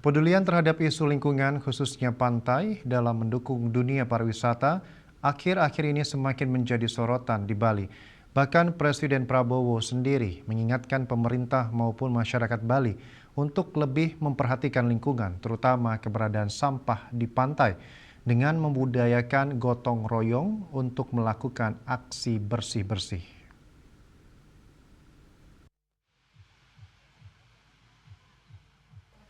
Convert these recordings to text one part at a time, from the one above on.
Kepedulian terhadap isu lingkungan, khususnya pantai, dalam mendukung dunia pariwisata, akhir-akhir ini semakin menjadi sorotan di Bali. Bahkan Presiden Prabowo sendiri mengingatkan pemerintah maupun masyarakat Bali untuk lebih memperhatikan lingkungan, terutama keberadaan sampah di pantai, dengan membudayakan gotong royong untuk melakukan aksi bersih-bersih.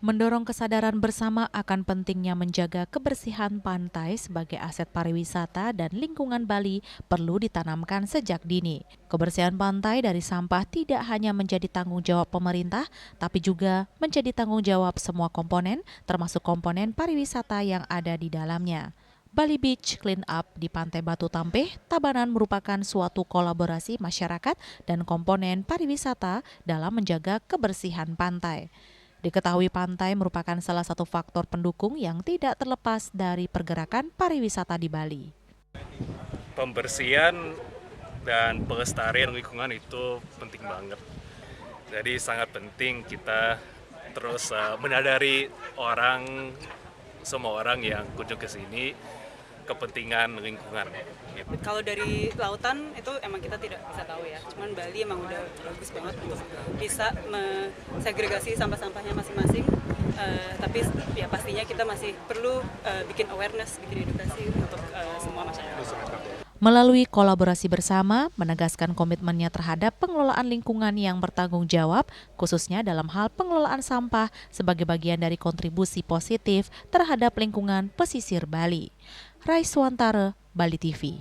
Mendorong kesadaran bersama akan pentingnya menjaga kebersihan pantai sebagai aset pariwisata dan lingkungan Bali perlu ditanamkan sejak dini. Kebersihan pantai dari sampah tidak hanya menjadi tanggung jawab pemerintah, tapi juga menjadi tanggung jawab semua komponen, termasuk komponen pariwisata yang ada di dalamnya. Bali Beach Clean Up di Pantai Batu Tampeh, Tabanan merupakan suatu kolaborasi masyarakat dan komponen pariwisata dalam menjaga kebersihan pantai. Diketahui pantai merupakan salah satu faktor pendukung yang tidak terlepas dari pergerakan pariwisata di Bali. Pembersihan dan pelestarian lingkungan itu penting banget. Jadi sangat penting kita terus menyadari semua orang yang kunjung ke sini kepentingan lingkungan. Kalau dari lautan itu emang kita tidak bisa tahu ya, cuman Bali emang udah bagus banget untuk bisa segregasi sampah-sampahnya masing-masing. Tapi ya pastinya kita masih perlu bikin awareness, bikin edukasi untuk semua masyarakat. Melalui kolaborasi bersama, menegaskan komitmennya terhadap pengelolaan lingkungan yang bertanggung jawab, khususnya dalam hal pengelolaan sampah sebagai bagian dari kontribusi positif terhadap lingkungan pesisir Bali. Raiswantara, Bali TV.